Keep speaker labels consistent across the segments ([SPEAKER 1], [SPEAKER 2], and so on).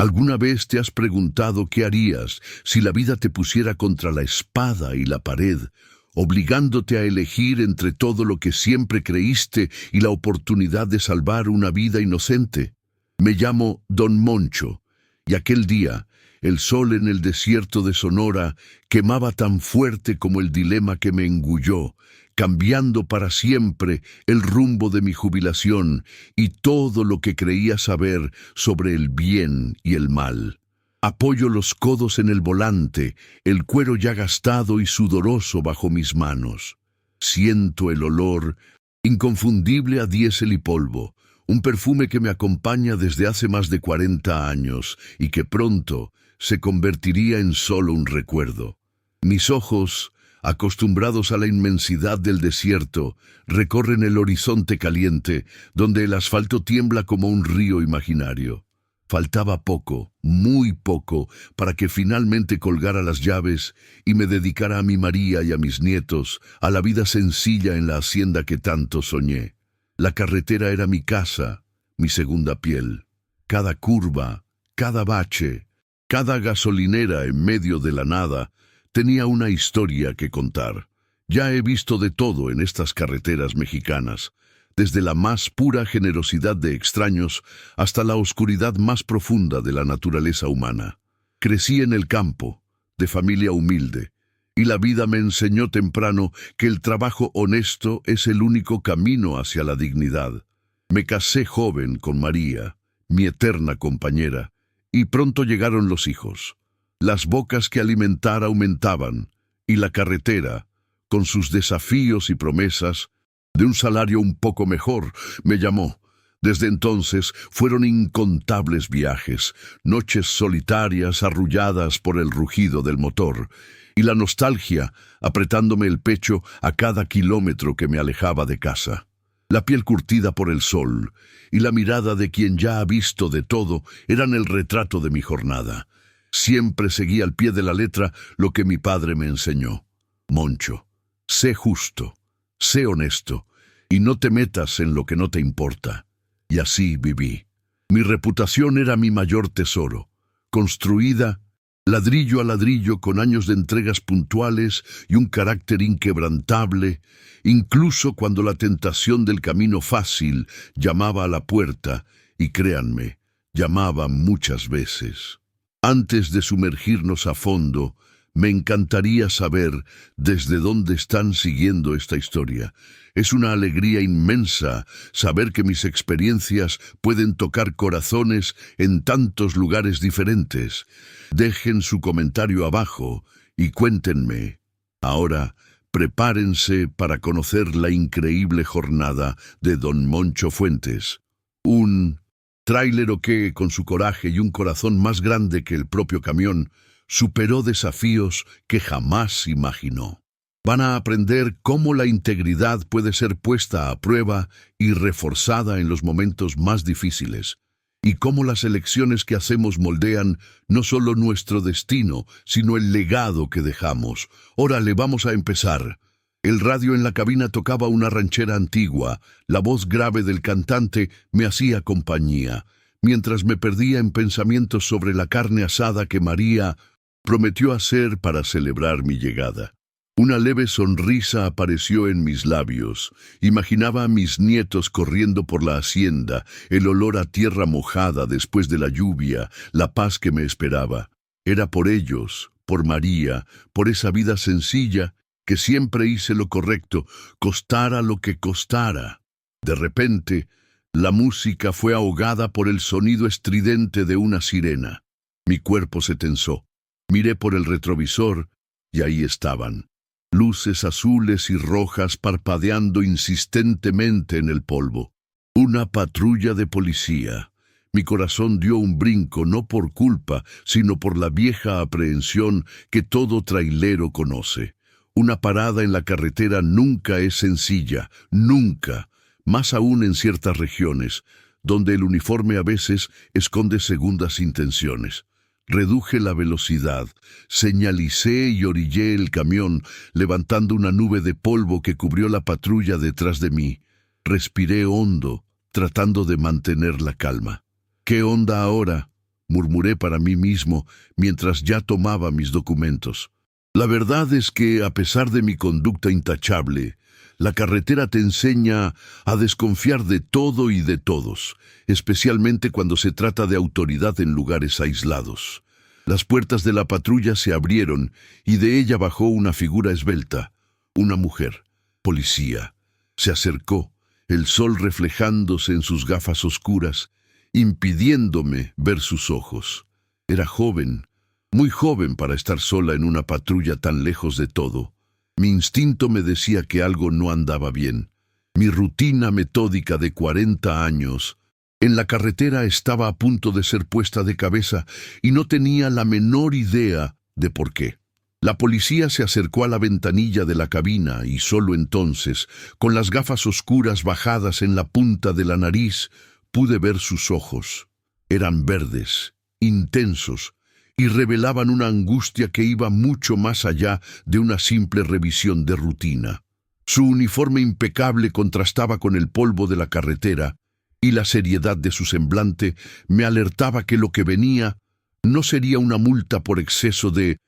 [SPEAKER 1] ¿Alguna vez te has preguntado qué harías si la vida te pusiera contra la espada y la pared, obligándote a elegir entre todo lo que siempre creíste y la oportunidad de salvar una vida inocente? Me llamo Don Moncho, y aquel día, el sol en el desierto de Sonora quemaba tan fuerte como el dilema que me engulló, cambiando para siempre el rumbo de mi jubilación y todo lo que creía saber sobre el bien y el mal. Apoyo los codos en el volante, el cuero ya gastado y sudoroso bajo mis manos. Siento el olor inconfundible a diésel y polvo, un perfume que me acompaña desde hace más de 40 años y que pronto se convertiría en solo un recuerdo. Mis ojos, acostumbrados a la inmensidad del desierto, recorren el horizonte caliente, donde el asfalto tiembla como un río imaginario. Faltaba poco, muy poco, para que finalmente colgara las llaves y me dedicara a mi María y a mis nietos, a la vida sencilla en la hacienda que tanto soñé. La carretera era mi casa, mi segunda piel. Cada curva, cada bache, cada gasolinera en medio de la nada, tenía una historia que contar. Ya he visto de todo en estas carreteras mexicanas, desde la más pura generosidad de extraños hasta la oscuridad más profunda de la naturaleza humana. Crecí en el campo, de familia humilde, y la vida me enseñó temprano que el trabajo honesto es el único camino hacia la dignidad. Me casé joven con María, mi eterna compañera, y pronto llegaron los hijos. Las bocas que alimentar aumentaban, y la carretera, con sus desafíos y promesas, de un salario un poco mejor, me llamó. Desde entonces fueron incontables viajes, noches solitarias arrulladas por el rugido del motor, y la nostalgia apretándome el pecho a cada kilómetro que me alejaba de casa. La piel curtida por el sol y la mirada de quien ya ha visto de todo eran el retrato de mi jornada. Siempre seguí al pie de la letra lo que mi padre me enseñó. Moncho, sé justo, sé honesto, y no te metas en lo que no te importa. Y así viví. Mi reputación era mi mayor tesoro, construida ladrillo a ladrillo con años de entregas puntuales y un carácter inquebrantable, incluso cuando la tentación del camino fácil llamaba a la puerta, y créanme, llamaba muchas veces. Antes de sumergirnos a fondo, me encantaría saber desde dónde están siguiendo esta historia. Es una alegría inmensa saber que mis experiencias pueden tocar corazones en tantos lugares diferentes. Dejen su comentario abajo y cuéntenme. Ahora, prepárense para conocer la increíble jornada de Don Moncho Fuentes. Un tráilero que, con su coraje y un corazón más grande que el propio camión, superó desafíos que jamás imaginó. Van a aprender cómo la integridad puede ser puesta a prueba y reforzada en los momentos más difíciles, y cómo las elecciones que hacemos moldean no solo nuestro destino, sino el legado que dejamos. Órale, vamos a empezar. El radio en la cabina tocaba una ranchera antigua, la voz grave del cantante me hacía compañía, mientras me perdía en pensamientos sobre la carne asada que María prometió hacer para celebrar mi llegada. Una leve sonrisa apareció en mis labios. Imaginaba a mis nietos corriendo por la hacienda, el olor a tierra mojada después de la lluvia, la paz que me esperaba. Era por ellos, por María, por esa vida sencilla, que siempre hice lo correcto, costara lo que costara. De repente, la música fue ahogada por el sonido estridente de una sirena. Mi cuerpo se tensó. Miré por el retrovisor y ahí estaban. Luces azules y rojas parpadeando insistentemente en el polvo. Una patrulla de policía. Mi corazón dio un brinco no por culpa, sino por la vieja aprehensión que todo trailero conoce. Una parada en la carretera nunca es sencilla, nunca, más aún en ciertas regiones, donde el uniforme a veces esconde segundas intenciones. Reduje la velocidad, señalicé y orillé el camión, levantando una nube de polvo que cubrió la patrulla detrás de mí. Respiré hondo, tratando de mantener la calma. ¿Qué onda ahora? murmuré para mí mismo mientras ya tomaba mis documentos. La verdad es que, a pesar de mi conducta intachable, la carretera te enseña a desconfiar de todo y de todos, especialmente cuando se trata de autoridad en lugares aislados. Las puertas de la patrulla se abrieron y de ella bajó una figura esbelta, una mujer, policía. Se acercó, el sol reflejándose en sus gafas oscuras, impidiéndome ver sus ojos. Era joven, muy joven para estar sola en una patrulla tan lejos de todo. Mi instinto me decía que algo no andaba bien. Mi rutina metódica de 40 años en la carretera estaba a punto de ser puesta de cabeza y no tenía la menor idea de por qué. La policía se acercó a la ventanilla de la cabina y solo entonces, con las gafas oscuras bajadas en la punta de la nariz, pude ver sus ojos. Eran verdes, intensos, y revelaban una angustia que iba mucho más allá de una simple revisión de rutina. Su uniforme impecable contrastaba con el polvo de la carretera, y la seriedad de su semblante me alertaba que lo que venía no sería una multa por exceso de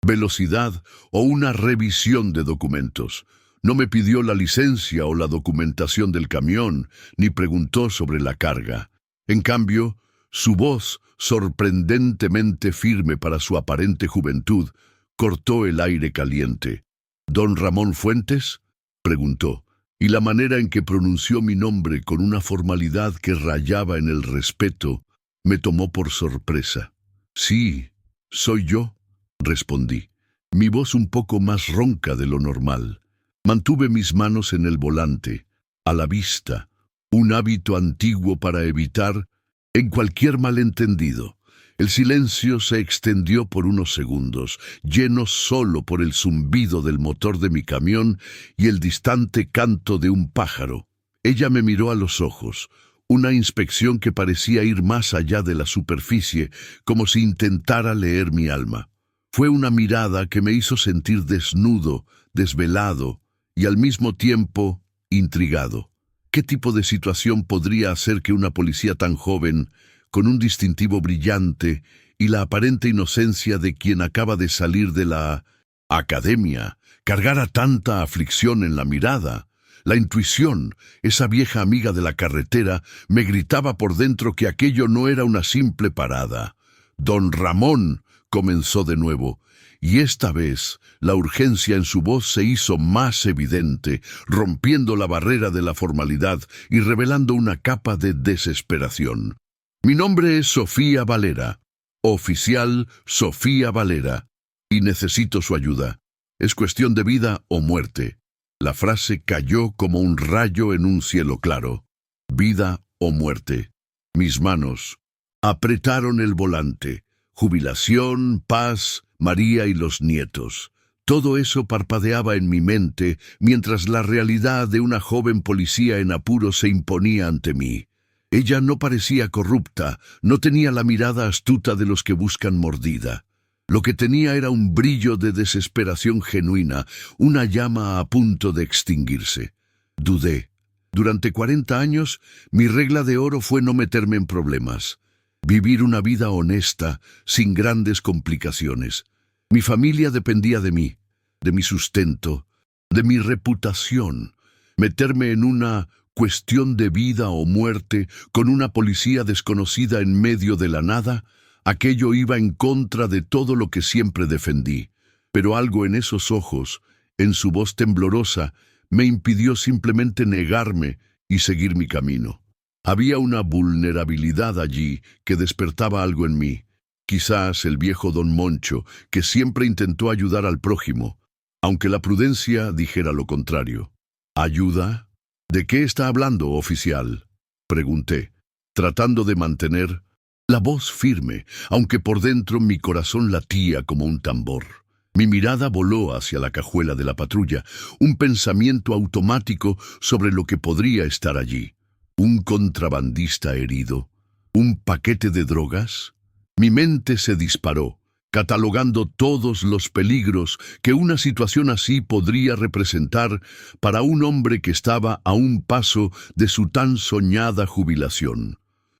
[SPEAKER 1] velocidad o una revisión de documentos. No me pidió la licencia o la documentación del camión, ni preguntó sobre la carga. En cambio, su voz, sorprendentemente firme para su aparente juventud, cortó el aire caliente. «¿Don Ramón Fuentes?», preguntó, y la manera en que pronunció mi nombre con una formalidad que rayaba en el respeto me tomó por sorpresa. «Sí, soy yo», respondí, mi voz un poco más ronca de lo normal. Mantuve mis manos en el volante, a la vista, un hábito antiguo para evitar en cualquier malentendido. El silencio se extendió por unos segundos, lleno solo por el zumbido del motor de mi camión y el distante canto de un pájaro. Ella me miró a los ojos, una inspección que parecía ir más allá de la superficie, como si intentara leer mi alma. Fue una mirada que me hizo sentir desnudo, desvelado y al mismo tiempo intrigado. ¿Qué tipo de situación podría hacer que una policía tan joven, con un distintivo brillante y la aparente inocencia de quien acaba de salir de la academia, cargara tanta aflicción en la mirada? La intuición, esa vieja amiga de la carretera, me gritaba por dentro que aquello no era una simple parada. «Don Ramón», comenzó de nuevo, y esta vez la urgencia en su voz se hizo más evidente, rompiendo la barrera de la formalidad y revelando una capa de desesperación. «Mi nombre es Sofía Valera, oficial Sofía Valera, y necesito su ayuda. Es cuestión de vida o muerte». La frase cayó como un rayo en un cielo claro. Vida o muerte. Mis manos apretaron el volante. Jubilación, paz, María y los nietos. Todo eso parpadeaba en mi mente mientras la realidad de una joven policía en apuros se imponía ante mí. Ella no parecía corrupta, no tenía la mirada astuta de los que buscan mordida. Lo que tenía era un brillo de desesperación genuina, una llama a punto de extinguirse. Dudé. Durante 40 años, mi regla de oro fue no meterme en problemas. Vivir una vida honesta, sin grandes complicaciones. Mi familia dependía de mí, de mi sustento, de mi reputación. Meterme en una cuestión de vida o muerte con una policía desconocida en medio de la nada, aquello iba en contra de todo lo que siempre defendí. Pero algo en esos ojos, en su voz temblorosa, me impidió simplemente negarme y seguir mi camino. Había una vulnerabilidad allí que despertaba algo en mí. Quizás el viejo don Moncho, que siempre intentó ayudar al prójimo, aunque la prudencia dijera lo contrario. ¿Ayuda? ¿De qué está hablando, oficial?, pregunté, tratando de mantener la voz firme, aunque por dentro mi corazón latía como un tambor. Mi mirada voló hacia la cajuela de la patrulla, un pensamiento automático sobre lo que podría estar allí. ¿Un contrabandista herido? ¿Un paquete de drogas? Mi mente se disparó, catalogando todos los peligros que una situación así podría representar para un hombre que estaba a un paso de su tan soñada jubilación.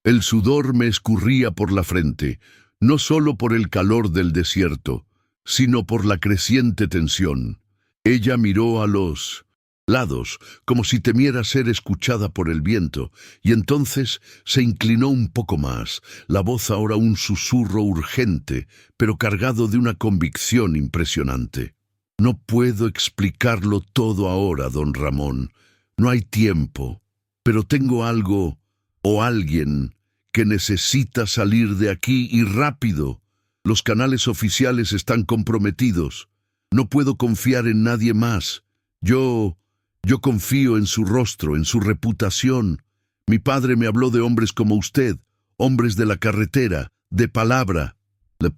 [SPEAKER 1] El sudor me escurría por la frente, no solo por el calor del desierto, sino por la creciente tensión. Ella miró a los lados, como si temiera ser escuchada por el viento, y entonces se inclinó un poco más, la voz ahora un susurro urgente, pero cargado de una convicción impresionante. No puedo explicarlo todo ahora, don Ramón. No hay tiempo, pero tengo algo o alguien que necesita salir de aquí y rápido. Los canales oficiales están comprometidos. No puedo confiar en nadie más. Yo confío en su rostro, en su reputación. Mi padre me habló de hombres como usted, hombres de la carretera, de palabra. La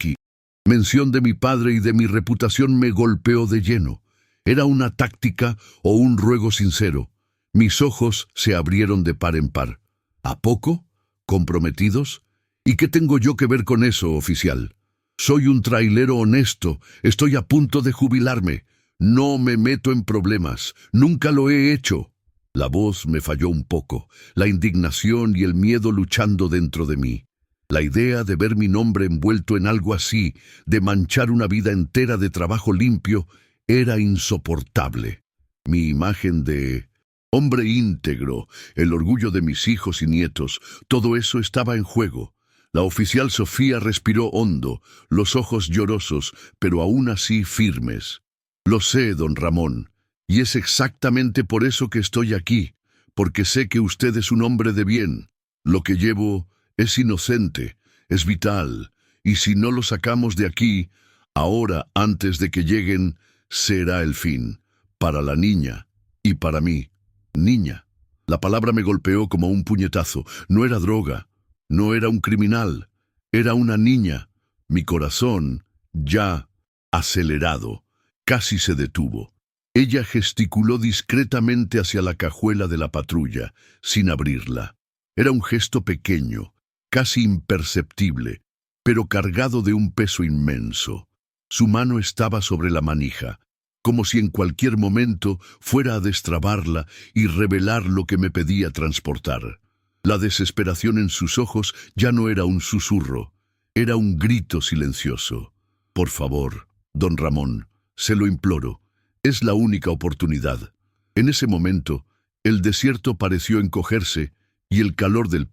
[SPEAKER 1] mención de mi padre y de mi reputación me golpeó de lleno. ¿Era una táctica o un ruego sincero? Mis ojos se abrieron de par en par. ¿A poco? ¿Comprometidos? ¿Y qué tengo yo que ver con eso, oficial? Soy un trailero honesto, estoy a punto de jubilarme. No me meto en problemas, nunca lo he hecho. La voz me falló un poco, la indignación y el miedo luchando dentro de mí. La idea de ver mi nombre envuelto en algo así, de manchar una vida entera de trabajo limpio, era insoportable. Mi imagen de hombre íntegro, el orgullo de mis hijos y nietos, todo eso estaba en juego. La oficial Sofía respiró hondo, los ojos llorosos, pero aún así firmes. Lo sé, don Ramón, y es exactamente por eso que estoy aquí, porque sé que usted es un hombre de bien. Lo que llevo es inocente, es vital, y si no lo sacamos de aquí, ahora, antes de que lleguen, será el fin, para la niña y para mí. Niña. La palabra me golpeó como un puñetazo. No era droga, no era un criminal, era una niña. Mi corazón, ya acelerado, casi se detuvo. Ella gesticuló discretamente hacia la cajuela de la patrulla, sin abrirla. Era un gesto pequeño, casi imperceptible, pero cargado de un peso inmenso. Su mano estaba sobre la manija, como si en cualquier momento fuera a destrabarla y revelar lo que me pedía transportar. La desesperación en sus ojos ya no era un susurro, era un grito silencioso. Por favor, don Ramón, se lo imploro, es la única oportunidad. En ese momento, el desierto pareció encogerse y el calor del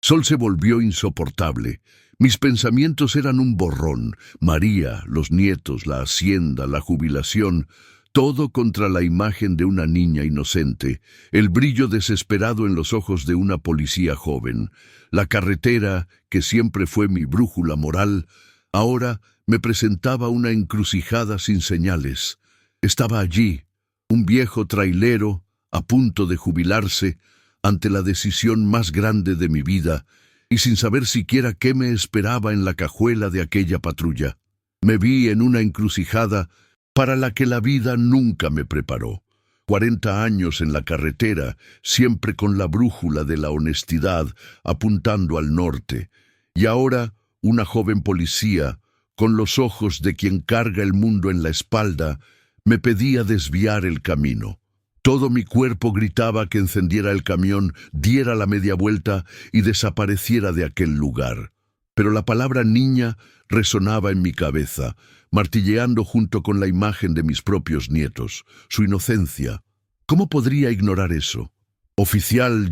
[SPEAKER 1] sol se volvió insoportable. Mis pensamientos eran un borrón. María, los nietos, la hacienda, la jubilación, todo contra la imagen de una niña inocente, el brillo desesperado en los ojos de una policía joven. La carretera, que siempre fue mi brújula moral, ahora me presentaba una encrucijada sin señales. Estaba allí, un viejo trailero, a punto de jubilarse, ante la decisión más grande de mi vida, y sin saber siquiera qué me esperaba en la cajuela de aquella patrulla. Me vi en una encrucijada para la que la vida nunca me preparó. 40 años en la carretera, siempre con la brújula de la honestidad apuntando al norte, y ahora una joven policía, con los ojos de quien carga el mundo en la espalda, me pedía desviar el camino. Todo mi cuerpo gritaba que encendiera el camión, diera la media vuelta y desapareciera de aquel lugar. Pero la palabra niña resonaba en mi cabeza, martilleando junto con la imagen de mis propios nietos, su inocencia. ¿Cómo podría ignorar eso? Oficial,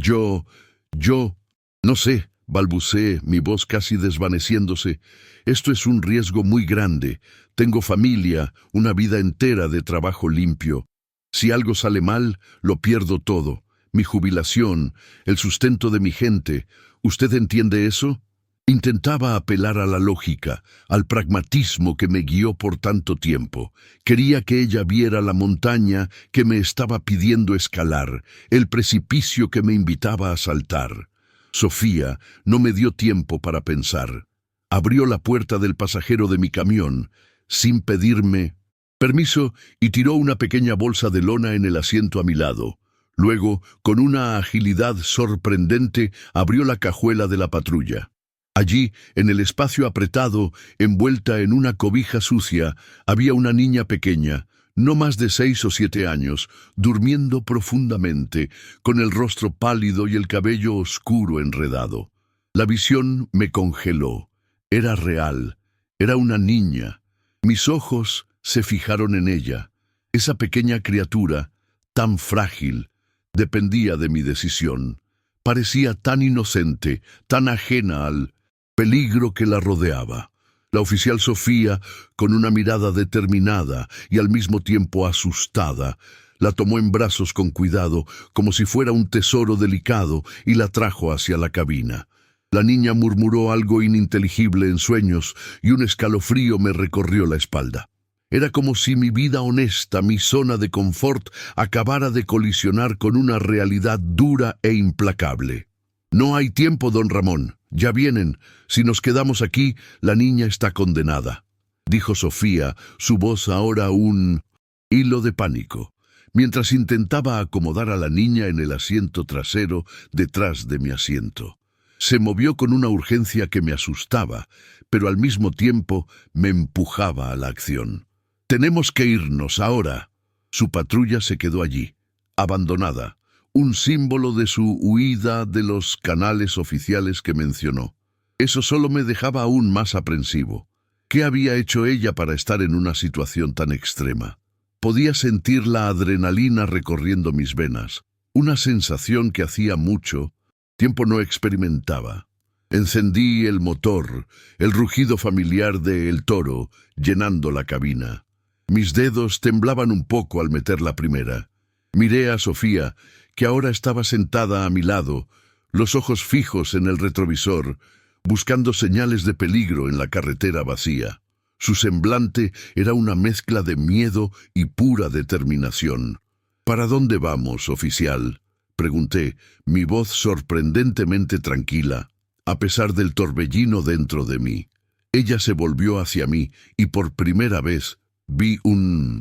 [SPEAKER 1] no sé, balbuceé, mi voz casi desvaneciéndose. Esto es un riesgo muy grande. Tengo familia, una vida entera de trabajo limpio. Si algo sale mal, lo pierdo todo. Mi jubilación, el sustento de mi gente. ¿Usted entiende eso? Intentaba apelar a la lógica, al pragmatismo que me guió por tanto tiempo. Quería que ella viera la montaña que me estaba pidiendo escalar, el precipicio que me invitaba a saltar. Sofía no me dio tiempo para pensar. Abrió la puerta del pasajero de mi camión, sin pedirme permiso, y tiró una pequeña bolsa de lona en el asiento a mi lado. Luego, con una agilidad sorprendente, abrió la cajuela de la patrulla. Allí, en el espacio apretado, envuelta en una cobija sucia, había una niña pequeña, no más de 6 o 7 años, durmiendo profundamente, con el rostro pálido y el cabello oscuro enredado. La visión me congeló. Era real. Era una niña. Mis ojos se fijaron en ella. Esa pequeña criatura, tan frágil, dependía de mi decisión. Parecía tan inocente, tan ajena al peligro que la rodeaba. La oficial Sofía, con una mirada determinada y al mismo tiempo asustada, la tomó en brazos con cuidado, como si fuera un tesoro delicado, y la trajo hacia la cabina. La niña murmuró algo ininteligible en sueños, y un escalofrío me recorrió la espalda. Era como si mi vida honesta, mi zona de confort, acabara de colisionar con una realidad dura e implacable. «No hay tiempo, don Ramón. Ya vienen. Si nos quedamos aquí, la niña está condenada», dijo Sofía, su voz ahora un hilo de pánico, mientras intentaba acomodar a la niña en el asiento trasero detrás de mi asiento. Se movió con una urgencia que me asustaba, pero al mismo tiempo me empujaba a la acción. «Tenemos que irnos ahora». Su patrulla se quedó allí, abandonada, un símbolo de su huida de los canales oficiales que mencionó. Eso solo me dejaba aún más aprensivo. ¿Qué había hecho ella para estar en una situación tan extrema? Podía sentir la adrenalina recorriendo mis venas, una sensación que hacía mucho tiempo no experimentaba. Encendí el motor, el rugido familiar de El Toro, llenando la cabina. Mis dedos temblaban un poco al meter la primera. Miré a Sofía, que ahora estaba sentada a mi lado, los ojos fijos en el retrovisor, buscando señales de peligro en la carretera vacía. Su semblante era una mezcla de miedo y pura determinación. «¿Para dónde vamos, oficial?», pregunté, mi voz sorprendentemente tranquila, a pesar del torbellino dentro de mí. Ella se volvió hacia mí y por primera vez vi un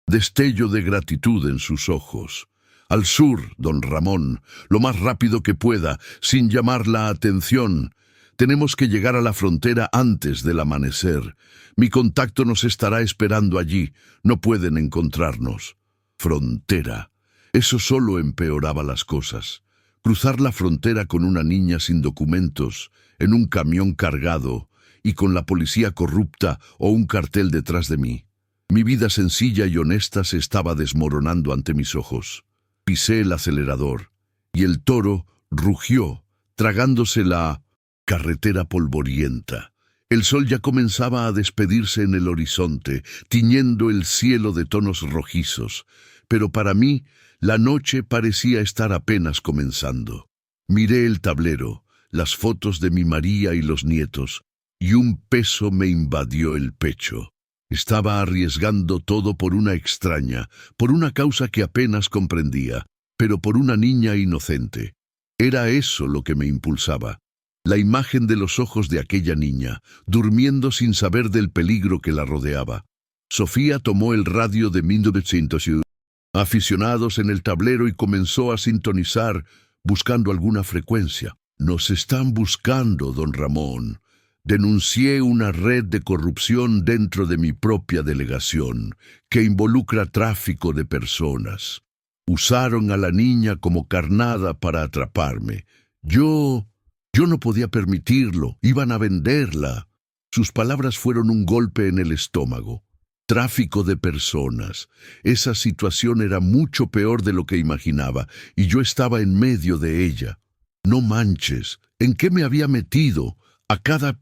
[SPEAKER 1] destello de gratitud en sus ojos. «Al sur, don Ramón, lo más rápido que pueda, sin llamar la atención. Tenemos que llegar a la frontera antes del amanecer. Mi contacto nos estará esperando allí. No pueden encontrarnos». Frontera. Eso solo empeoraba las cosas. Cruzar la frontera con una niña sin documentos, en un camión cargado, y con la policía corrupta o un cartel detrás de mí. Mi vida sencilla y honesta se estaba desmoronando ante mis ojos. Pisé el acelerador, y El Toro rugió, tragándose la carretera polvorienta. El sol ya comenzaba a despedirse en el horizonte, tiñendo el cielo de tonos rojizos, pero para mí la noche parecía estar apenas comenzando. Miré el tablero, las fotos de mi María y los nietos, y un peso me invadió el pecho. Estaba arriesgando todo por una extraña, por una causa que apenas comprendía, pero por una niña inocente. Era eso lo que me impulsaba. La imagen de los ojos de aquella niña, durmiendo sin saber del peligro que la rodeaba. Sofía tomó el radio de 1900 aficionados en el tablero y comenzó a sintonizar, buscando alguna frecuencia. «Nos están buscando, don Ramón. Denuncié una red de corrupción dentro de mi propia delegación, que involucra tráfico de personas. Usaron a la niña como carnada para atraparme. Yo no podía permitirlo, iban a venderla». Sus palabras fueron un golpe en el estómago. Tráfico de personas. Esa situación era mucho peor de lo que imaginaba, y yo estaba en medio de ella. No manches, ¿en qué me había metido? A cada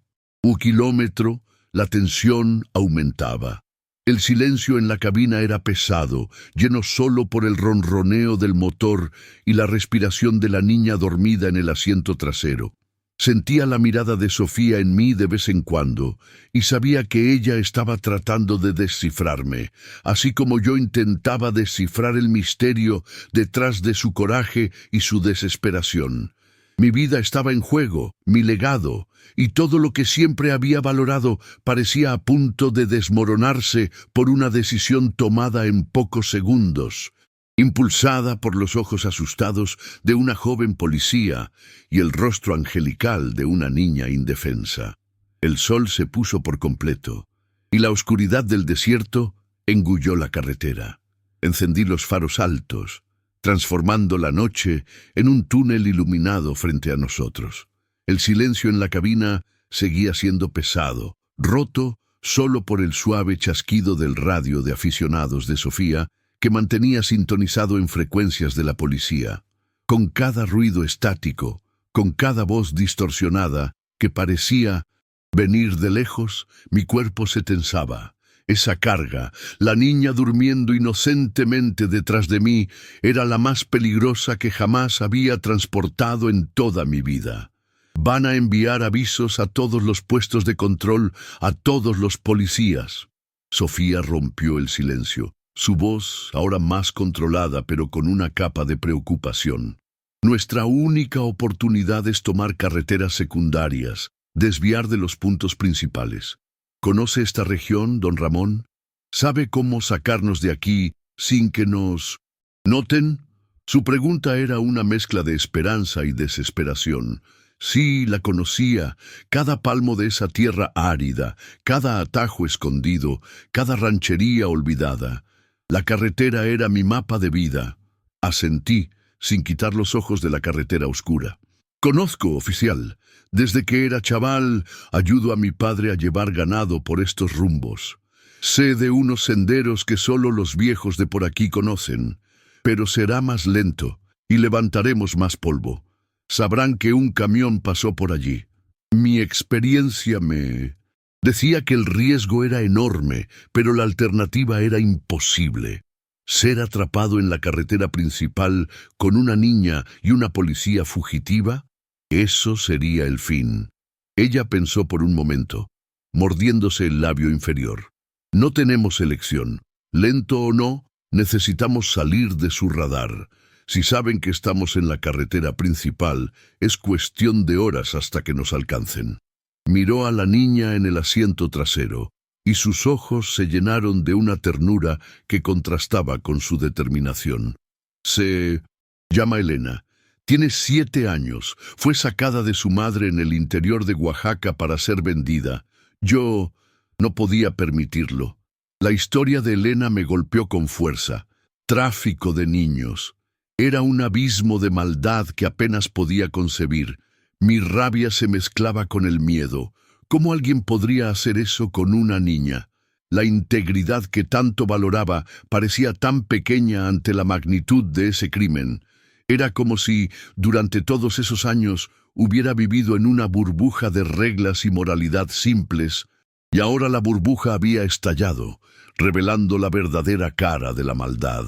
[SPEAKER 1] kilómetro, la tensión aumentaba. El silencio en la cabina era pesado, lleno solo por el ronroneo del motor y la respiración de la niña dormida en el asiento trasero. Sentía la mirada de Sofía en mí de vez en cuando, y sabía que ella estaba tratando de descifrarme, así como yo intentaba descifrar el misterio detrás de su coraje y su desesperación. Mi vida estaba en juego, mi legado, y todo lo que siempre había valorado parecía a punto de desmoronarse por una decisión tomada en pocos segundos, impulsada por los ojos asustados de una joven policía y el rostro angelical de una niña indefensa. El sol se puso por completo, y la oscuridad del desierto engulló la carretera. Encendí los faros altos, transformando la noche en un túnel iluminado frente a nosotros. El silencio en la cabina seguía siendo pesado, roto solo por el suave chasquido del radio de aficionados de Sofía, que mantenía sintonizado en frecuencias de la policía. Con cada ruido estático, con cada voz distorsionada que parecía venir de lejos, mi cuerpo se tensaba. Esa carga, la niña durmiendo inocentemente detrás de mí, era la más peligrosa que jamás había transportado en toda mi vida. Van a enviar avisos a todos los puestos de control, a todos los policías. Sofía rompió el silencio, su voz ahora más controlada pero con una capa de preocupación. Nuestra única oportunidad es tomar carreteras secundarias, desviar de los puntos principales. ¿Conoce esta región, don Ramón? ¿Sabe cómo sacarnos de aquí sin que nos noten? Su pregunta era una mezcla de esperanza y desesperación. Sí, la conocía, cada palmo de esa tierra árida, cada atajo escondido, cada ranchería olvidada. La carretera era mi mapa de vida. Asentí, sin quitar los ojos de la carretera oscura. Conozco, oficial. Desde que era chaval, ayudo a mi padre a llevar ganado por estos rumbos. Sé de unos senderos que solo los viejos de por aquí conocen, pero será más lento y levantaremos más polvo. Sabrán que un camión pasó por allí. Mi experiencia me decía que el riesgo era enorme, pero la alternativa era imposible. Ser atrapado en la carretera principal con una niña y una policía fugitiva, eso sería el fin. Ella pensó por un momento, mordiéndose el labio inferior. No tenemos elección. Lento o no, necesitamos salir de su radar. Si saben que estamos en la carretera principal, es cuestión de horas hasta que nos alcancen. Miró a la niña en el asiento trasero, y sus ojos se llenaron de una ternura que contrastaba con su determinación. Se llama Elena. Tiene 7 años. Fue sacada de su madre en el interior de Oaxaca para ser vendida. Yo no podía permitirlo. La historia de Elena me golpeó con fuerza. Tráfico de niños. Era un abismo de maldad que apenas podía concebir. Mi rabia se mezclaba con el miedo. ¿Cómo alguien podría hacer eso con una niña? La integridad que tanto valoraba parecía tan pequeña ante la magnitud de ese crimen. Era como si, durante todos esos años, hubiera vivido en una burbuja de reglas y moralidad simples, y ahora la burbuja había estallado, revelando la verdadera cara de la maldad.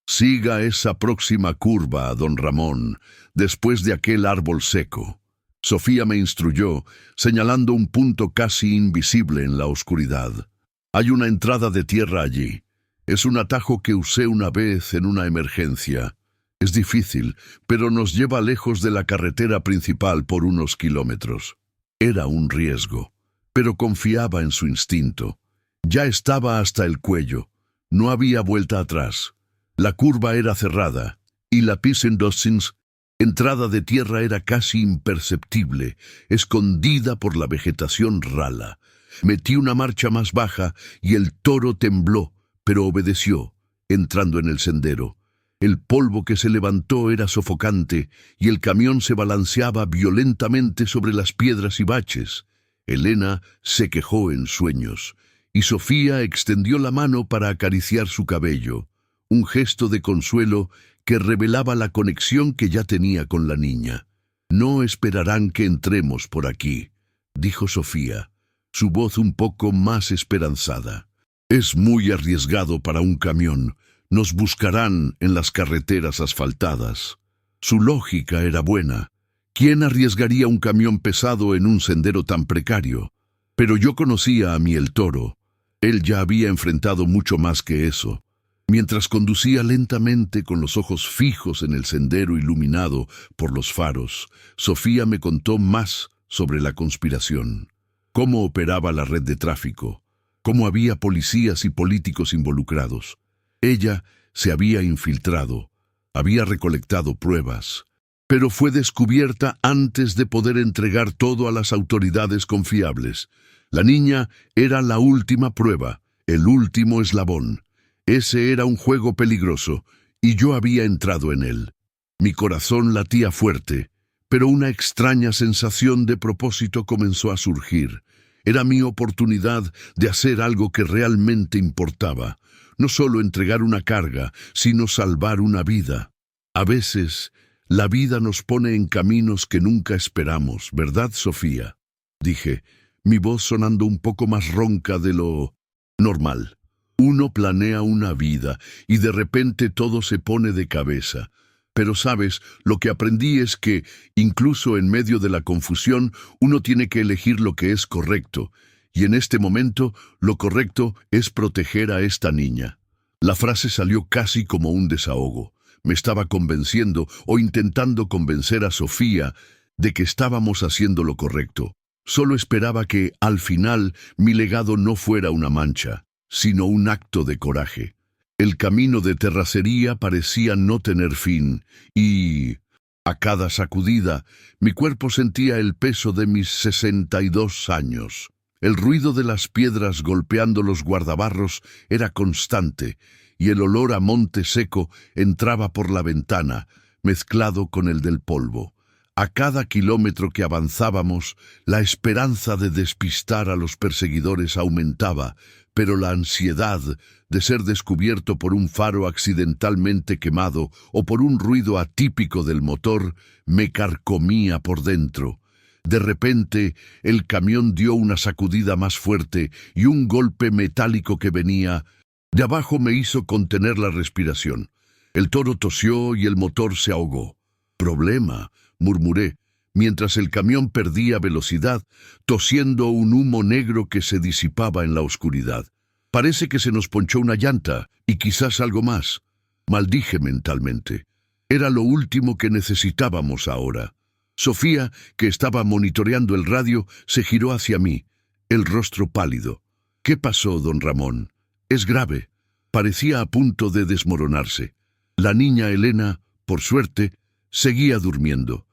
[SPEAKER 1] Siga esa próxima curva, don Ramón, después de aquel árbol seco. Sofía me instruyó, señalando un punto casi invisible en la oscuridad. Hay una entrada de tierra allí. Es un atajo que usé una vez en una emergencia. Es difícil, pero nos lleva lejos de la carretera principal por unos kilómetros. Era un riesgo, pero confiaba en su instinto. Ya estaba hasta el cuello. No había vuelta atrás. La curva era cerrada, y la Pisendossins, entrada de tierra, era casi imperceptible, escondida por la vegetación rala. Metí una marcha más baja y el toro tembló, pero obedeció, entrando en el sendero. El polvo que se levantó era sofocante y el camión se balanceaba violentamente sobre las piedras y baches. Elena se quejó en sueños, y Sofía extendió la mano para acariciar su cabello, un gesto de consuelo que revelaba la conexión que ya tenía con la niña. «No esperarán que entremos por aquí», dijo Sofía, su voz un poco más esperanzada. «Es muy arriesgado para un camión. Nos buscarán en las carreteras asfaltadas». Su lógica era buena. ¿Quién arriesgaría un camión pesado en un sendero tan precario? Pero yo conocía a mi el toro. Él ya había enfrentado mucho más que eso. Mientras conducía lentamente con los ojos fijos en el sendero iluminado por los faros, Sofía me contó más sobre la conspiración, cómo operaba la red de tráfico, cómo había policías y políticos involucrados. Ella se había infiltrado, había recolectado pruebas, pero fue descubierta antes de poder entregar todo a las autoridades confiables. La niña era la última prueba, el último eslabón. Ese era un juego peligroso, y yo había entrado en él. Mi corazón latía fuerte, pero una extraña sensación de propósito comenzó a surgir. Era mi oportunidad de hacer algo que realmente importaba. No solo entregar una carga, sino salvar una vida. A veces, la vida nos pone en caminos que nunca esperamos, ¿verdad, Sofía? Dije, mi voz sonando un poco más ronca de lo normal. Uno planea una vida y de repente todo se pone de cabeza. Pero sabes, lo que aprendí es que, incluso en medio de la confusión, uno tiene que elegir lo que es correcto. Y en este momento, lo correcto es proteger a esta niña. La frase salió casi como un desahogo. Me estaba convenciendo o intentando convencer a Sofía de que estábamos haciendo lo correcto. Solo esperaba que, al final, mi legado no fuera una mancha, sino un acto de coraje. El camino de terracería parecía no tener fin, y, a cada sacudida, mi cuerpo sentía el peso de mis 62 años. El ruido de las piedras golpeando los guardabarros era constante, y el olor a monte seco entraba por la ventana, mezclado con el del polvo. A cada kilómetro que avanzábamos, la esperanza de despistar a los perseguidores aumentaba, pero la ansiedad de ser descubierto por un faro accidentalmente quemado o por un ruido atípico del motor me carcomía por dentro. De repente, el camión dio una sacudida más fuerte y un golpe metálico que venía de abajo me hizo contener la respiración. El toro tosió y el motor se ahogó. «Problema», murmuré, mientras el camión perdía velocidad, tosiendo un humo negro que se disipaba en la oscuridad. «Parece que se nos ponchó una llanta, y quizás algo más», maldije mentalmente. Era lo último que necesitábamos ahora. Sofía, que estaba monitoreando el radio, se giró hacia mí, el rostro pálido. «¿Qué pasó, don Ramón? Es grave». Parecía a punto de desmoronarse. La niña Elena, por suerte, seguía durmiendo.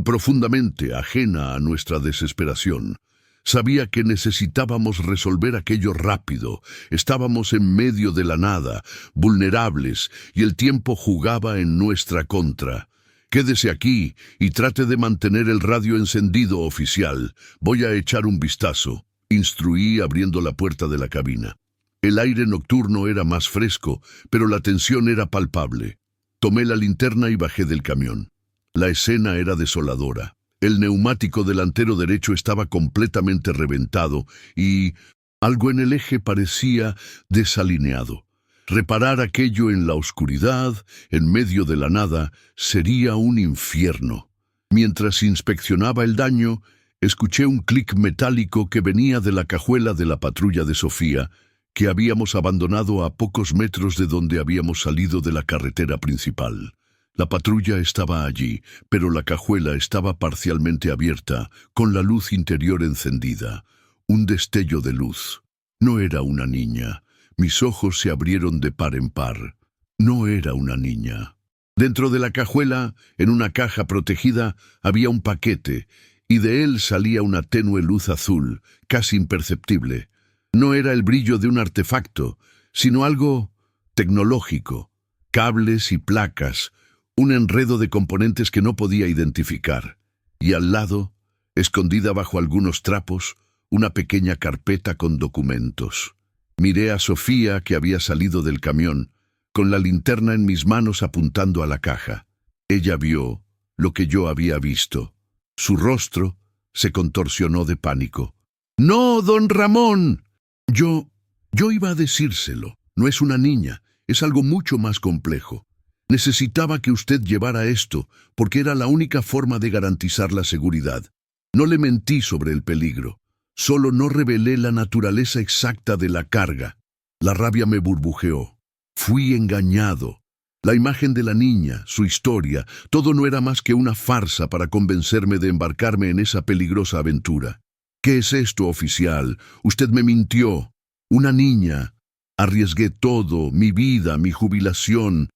[SPEAKER 1] Profundamente ajena a nuestra desesperación. Sabía que necesitábamos resolver aquello rápido. Estábamos en medio de la nada, vulnerables, y el tiempo jugaba en nuestra contra. «Quédese aquí y trate de mantener el radio encendido, oficial. Voy a echar un vistazo», instruí abriendo la puerta de la cabina. El aire nocturno era más fresco, pero la tensión era palpable. Tomé la linterna y bajé del camión. La escena era desoladora. El neumático delantero derecho estaba completamente reventado y algo en el eje parecía desalineado. Reparar aquello en la oscuridad, en medio de la nada, sería un infierno. Mientras inspeccionaba el daño, escuché un clic metálico que venía de la cajuela de la patrulla de Sofía, que habíamos abandonado a pocos metros de donde habíamos salido de la carretera principal. La patrulla estaba allí, pero la cajuela estaba parcialmente abierta, con la luz interior encendida. Un destello de luz. No era una niña. Mis ojos se abrieron de par en par. No era una niña. Dentro de la cajuela, en una caja protegida, había un paquete, y de él salía una tenue luz azul, casi imperceptible. No era el brillo de un artefacto, sino algo tecnológico. Cables y placas, un enredo de componentes que no podía identificar. Y al lado, escondida bajo algunos trapos, una pequeña carpeta con documentos. Miré a Sofía, que había salido del camión, con la linterna en mis manos apuntando a la caja. Ella vio lo que yo había visto. Su rostro se contorsionó de pánico. «¡No, don Ramón!» Yo iba a decírselo. No es una niña, es algo mucho más complejo. Necesitaba que usted llevara esto, porque era la única forma de garantizar la seguridad. No le mentí sobre el peligro. Solo no revelé la naturaleza exacta de la carga. La rabia me burbujeó. Fui engañado. La imagen de la niña, su historia, todo no era más que una farsa para convencerme de embarcarme en esa peligrosa aventura. «¿Qué es esto, oficial? Usted me mintió. Una niña. Arriesgué todo, mi vida, mi jubilación,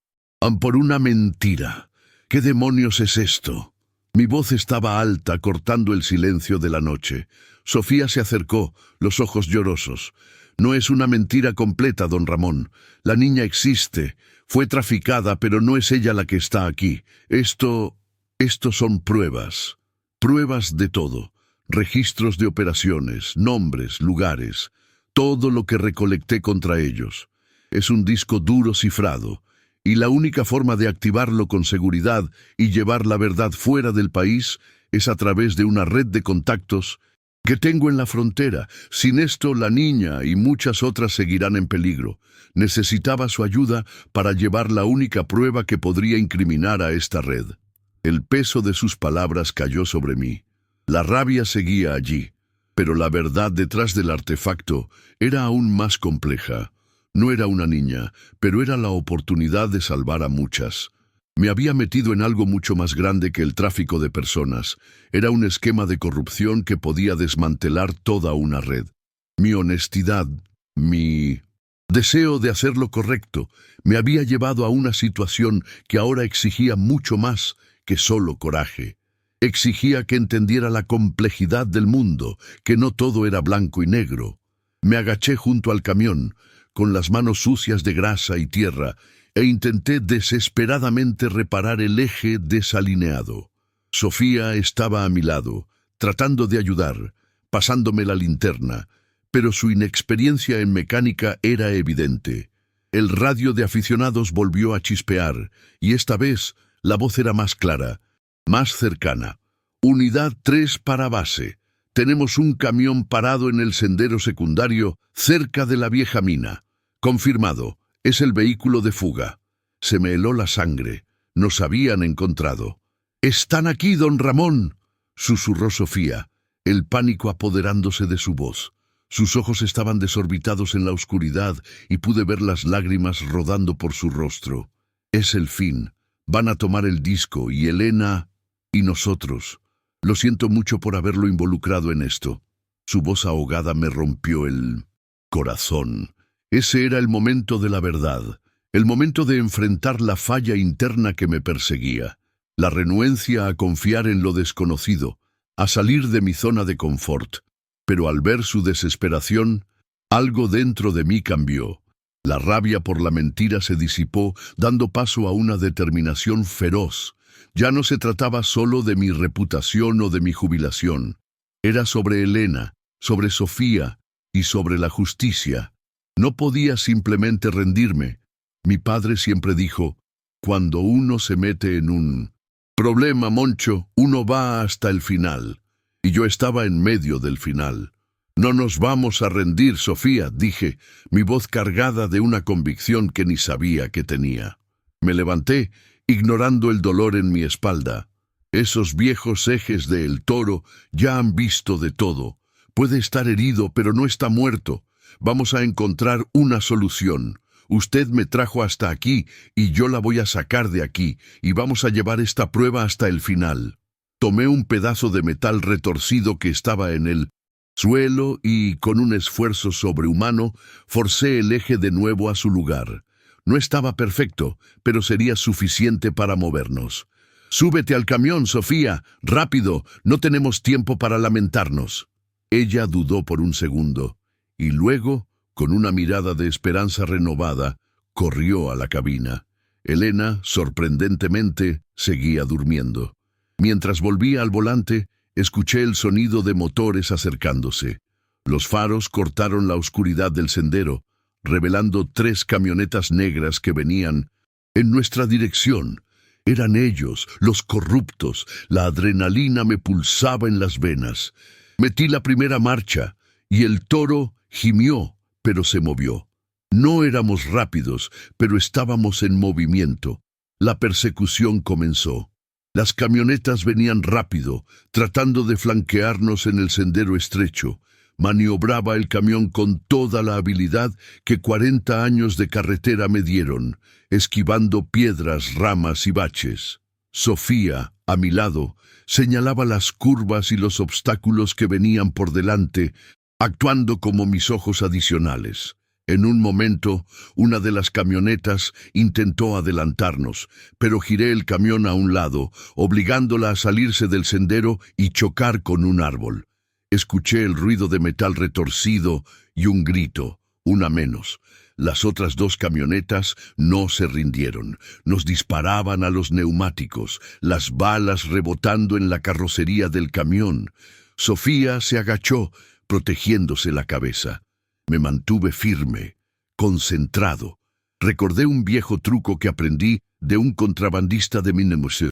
[SPEAKER 1] por una mentira. ¿Qué demonios es esto?» Mi voz estaba alta, cortando el silencio de la noche. Sofía se acercó, los ojos llorosos. No es una mentira completa, don Ramón. La niña existe. Fue traficada, pero no es ella la que está aquí. Esto son pruebas. Pruebas de todo. Registros de operaciones, nombres, lugares. Todo lo que recolecté contra ellos. Es un disco duro cifrado. Y la única forma de activarlo con seguridad y llevar la verdad fuera del país es a través de una red de contactos que tengo en la frontera. Sin esto, la niña y muchas otras seguirán en peligro. Necesitaba su ayuda para llevar la única prueba que podría incriminar a esta red. El peso de sus palabras cayó sobre mí. La rabia seguía allí, pero la verdad detrás del artefacto era aún más compleja. No era una niña, pero era la oportunidad de salvar a muchas. Me había metido en algo mucho más grande que el tráfico de personas. Era un esquema de corrupción que podía desmantelar toda una red. Mi honestidad, mi deseo de hacer lo correcto, me había llevado a una situación que ahora exigía mucho más que solo coraje. Exigía que entendiera la complejidad del mundo, que no todo era blanco y negro. Me agaché junto al camión, con las manos sucias de grasa y tierra, e intenté desesperadamente reparar el eje desalineado. Sofía estaba a mi lado, tratando de ayudar, pasándome la linterna, pero su inexperiencia en mecánica era evidente. El radio de aficionados volvió a chispear, y esta vez la voz era más clara, más cercana. Unidad 3 para base. Tenemos un camión parado en el sendero secundario, cerca de la vieja mina. Confirmado. Es el vehículo de fuga. Se me heló la sangre. Nos habían encontrado. «¡Están aquí, don Ramón!», susurró Sofía, el pánico apoderándose de su voz. Sus ojos estaban desorbitados en la oscuridad y pude ver las lágrimas rodando por su rostro. «Es el fin. Van a tomar el disco y Elena y nosotros. Lo siento mucho por haberlo involucrado en esto». Su voz ahogada me rompió el corazón. Ese era el momento de la verdad, el momento de enfrentar la falla interna que me perseguía, la renuencia a confiar en lo desconocido, a salir de mi zona de confort. Pero al ver su desesperación, algo dentro de mí cambió. La rabia por la mentira se disipó, dando paso a una determinación feroz. Ya no se trataba solo de mi reputación o de mi jubilación. Era sobre Elena, sobre Sofía y sobre la justicia. No podía simplemente rendirme. Mi padre siempre dijo, cuando uno se mete en un problema, Moncho, uno va hasta el final. Y yo estaba en medio del final. «No nos vamos a rendir, Sofía», dije, mi voz cargada de una convicción que ni sabía que tenía. Me levanté, ignorando el dolor en mi espalda. Esos viejos ejes de El Toro ya han visto de todo. Puede estar herido, pero no está muerto. Vamos a encontrar una solución. Usted me trajo hasta aquí y yo la voy a sacar de aquí y vamos a llevar esta prueba hasta el final. Tomé un pedazo de metal retorcido que estaba en el suelo y, con un esfuerzo sobrehumano, forcé el eje de nuevo a su lugar. No estaba perfecto, pero sería suficiente para movernos. «Súbete al camión, Sofía. Rápido, no tenemos tiempo para lamentarnos». Ella dudó por un segundo. Y luego, con una mirada de esperanza renovada, corrió a la cabina. Elena, sorprendentemente, seguía durmiendo. Mientras volvía al volante, escuché el sonido de motores acercándose. Los faros cortaron la oscuridad del sendero, revelando 3 camionetas negras que venían en nuestra dirección. Eran ellos, los corruptos. La adrenalina me pulsaba en las venas. Metí la primera marcha, y el toro gimió, pero se movió. No éramos rápidos, pero estábamos en movimiento. La persecución comenzó. Las camionetas venían rápido, tratando de flanquearnos en el sendero estrecho. Maniobraba el camión con toda la habilidad que 40 años de carretera me dieron, esquivando piedras, ramas y baches. Sofía, a mi lado, señalaba las curvas y los obstáculos que venían por delante, actuando como mis ojos adicionales. En un momento, una de las camionetas intentó adelantarnos, pero giré el camión a un lado, obligándola a salirse del sendero y chocar con un árbol. Escuché el ruido de metal retorcido y un grito. una menos. Las otras dos camionetas no se rindieron. Nos disparaban a los neumáticos, las balas rebotando en la carrocería del camión. Sofía se agachó, protegiéndose la cabeza. Me mantuve firme, concentrado. Recordé un viejo truco que aprendí de un contrabandista de Minnemuseo.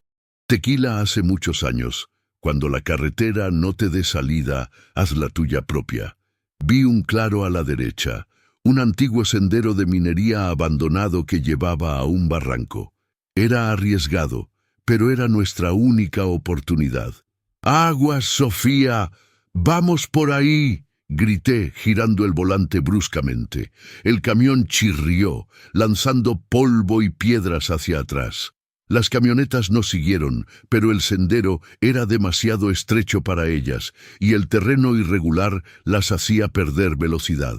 [SPEAKER 1] Tequila hace muchos años. Cuando la carretera no te dé salida, haz la tuya propia. Vi un claro a la derecha, un antiguo sendero de minería abandonado que llevaba a un barranco. Era arriesgado, pero era nuestra única oportunidad. ¡Aguas, Sofía! ¡Vamos por ahí!, grité, girando el volante bruscamente. El camión chirrió, lanzando polvo y piedras hacia atrás. Las camionetas nos siguieron, pero el sendero era demasiado estrecho para ellas, y el terreno irregular las hacía perder velocidad.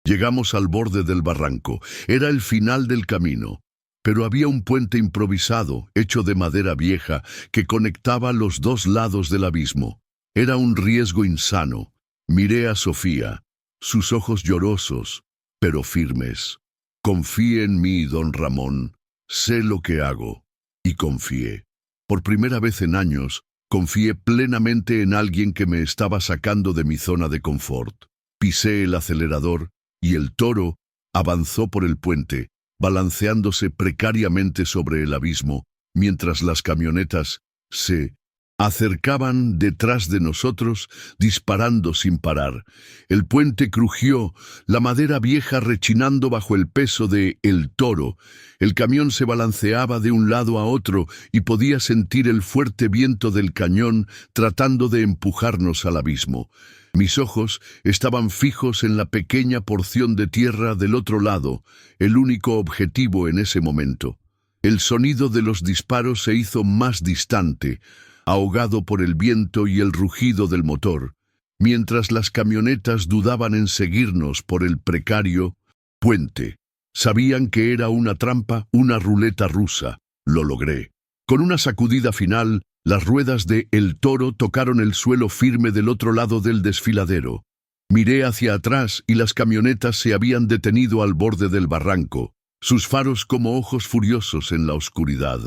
[SPEAKER 1] Llegamos al borde del barranco. Era el final del camino, pero había un puente improvisado, hecho de madera vieja, que conectaba los dos lados del abismo. Era un riesgo insano. Miré a Sofía, sus ojos llorosos, pero firmes. «Confíe en mí, don Ramón. Sé lo que hago». Y confié. Por primera vez en años, confié plenamente en alguien que me estaba sacando de mi zona de confort. Pisé el acelerador y el toro avanzó por el puente, balanceándose precariamente sobre el abismo, mientras las camionetas se acercaban detrás de nosotros, disparando sin parar. El puente crujió, la madera vieja rechinando bajo el peso de el toro. El camión se balanceaba de un lado a otro y podía sentir el fuerte viento del cañón tratando de empujarnos al abismo. Mis ojos estaban fijos en la pequeña porción de tierra del otro lado, el único objetivo en ese momento. El sonido de los disparos se hizo más distante, ahogado por el viento y el rugido del motor, mientras las camionetas dudaban en seguirnos por el precario puente. Sabían que era una trampa, una ruleta rusa. Lo logré. Con una sacudida final, las ruedas de El Toro tocaron el suelo firme del otro lado del desfiladero. Miré hacia atrás y las camionetas se habían detenido al borde del barranco, sus faros como ojos furiosos en la oscuridad.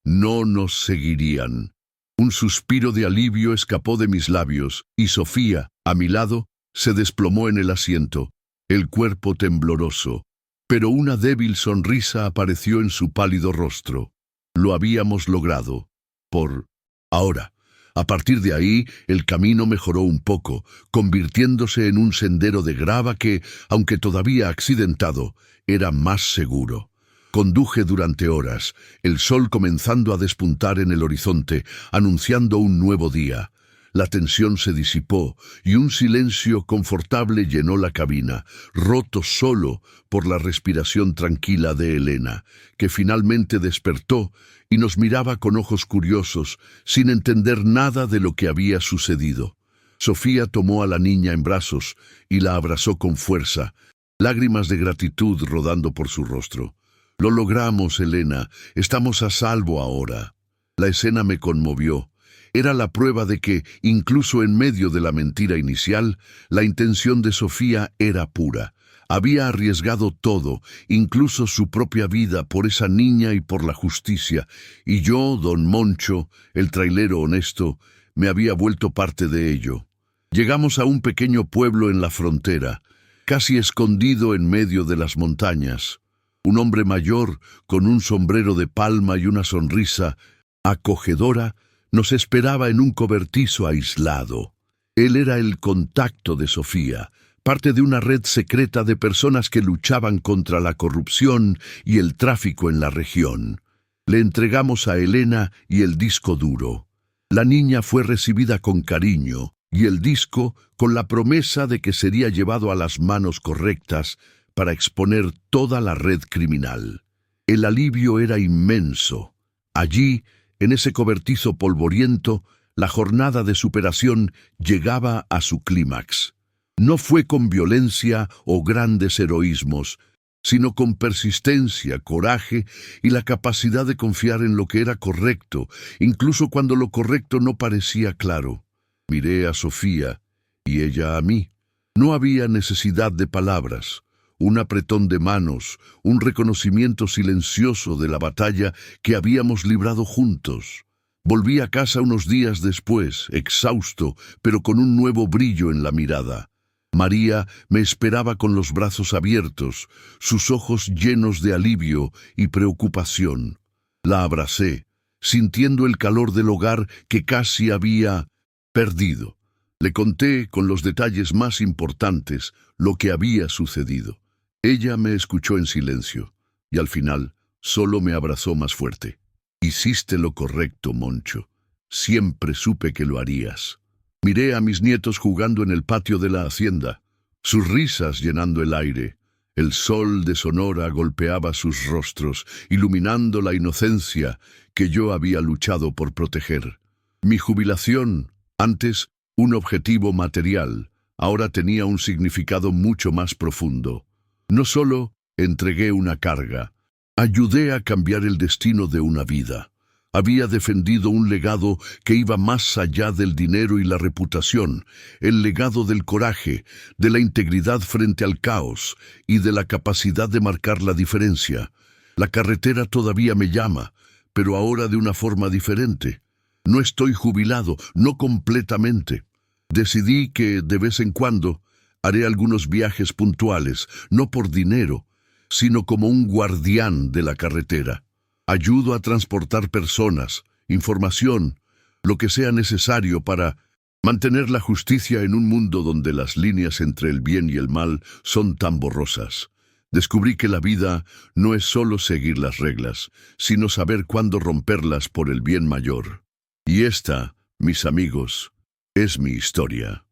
[SPEAKER 1] No nos seguirían. Un suspiro de alivio escapó de mis labios, y Sofía, a mi lado, se desplomó en el asiento, el cuerpo tembloroso, pero una débil sonrisa apareció en su pálido rostro. Lo habíamos logrado. Por ahora. A partir de ahí, el camino mejoró un poco, convirtiéndose en un sendero de grava que, aunque todavía accidentado, era más seguro. Conduje durante horas, el sol comenzando a despuntar en el horizonte, anunciando un nuevo día. La tensión se disipó y un silencio confortable llenó la cabina, roto solo por la respiración tranquila de Elena, que finalmente despertó y nos miraba con ojos curiosos, sin entender nada de lo que había sucedido. Sofía tomó a la niña en brazos y la abrazó con fuerza, lágrimas de gratitud rodando por su rostro. «Lo logramos, Elena. Estamos a salvo ahora». La escena me conmovió. Era la prueba de que, incluso en medio de la mentira inicial, la intención de Sofía era pura. Había arriesgado todo, incluso su propia vida, por esa niña y por la justicia. Y yo, don Moncho, el trailero honesto, me había vuelto parte de ello. Llegamos a un pequeño pueblo en la frontera, casi escondido en medio de las montañas. Un hombre mayor, con un sombrero de palma y una sonrisa acogedora, nos esperaba en un cobertizo aislado. Él era el contacto de Sofía, parte de una red secreta de personas que luchaban contra la corrupción y el tráfico en la región. Le entregamos a Elena y el disco duro. La niña fue recibida con cariño, y el disco con la promesa de que sería llevado a las manos correctas para exponer toda la red criminal. El alivio era inmenso. Allí, en ese cobertizo polvoriento, la jornada de superación llegaba a su clímax. No fue con violencia o grandes heroísmos, sino con persistencia, coraje y la capacidad de confiar en lo que era correcto, incluso cuando lo correcto no parecía claro. Miré a Sofía y ella a mí. No había necesidad de palabras. un apretón de manos, un reconocimiento silencioso de la batalla que habíamos librado juntos. Volví a casa unos días después, exhausto, pero con un nuevo brillo en la mirada. María me esperaba con los brazos abiertos, sus ojos llenos de alivio y preocupación. La abracé, sintiendo el calor del hogar que casi había perdido. Le conté, con los detalles más importantes, lo que había sucedido. Ella me escuchó en silencio, y al final solo me abrazó más fuerte. Hiciste lo correcto, Moncho. Siempre supe que lo harías. Miré a mis nietos jugando en el patio de la hacienda, sus risas llenando el aire. El sol de Sonora golpeaba sus rostros, iluminando la inocencia que yo había luchado por proteger. Mi jubilación, antes un objetivo material, ahora tenía un significado mucho más profundo. No solo entregué una carga, ayudé a cambiar el destino de una vida. Había defendido un legado que iba más allá del dinero y la reputación, el legado del coraje, de la integridad frente al caos y de la capacidad de marcar la diferencia. La carretera todavía me llama, pero ahora de una forma diferente. No estoy jubilado, no completamente. Decidí que, de vez en cuando, haré algunos viajes puntuales, no por dinero, sino como un guardián de la carretera. Ayudo a transportar personas, información, lo que sea necesario para mantener la justicia en un mundo donde las líneas entre el bien y el mal son tan borrosas. Descubrí que la vida no es solo seguir las reglas, sino saber cuándo romperlas por el bien mayor. Y esta, mis amigos, es mi historia.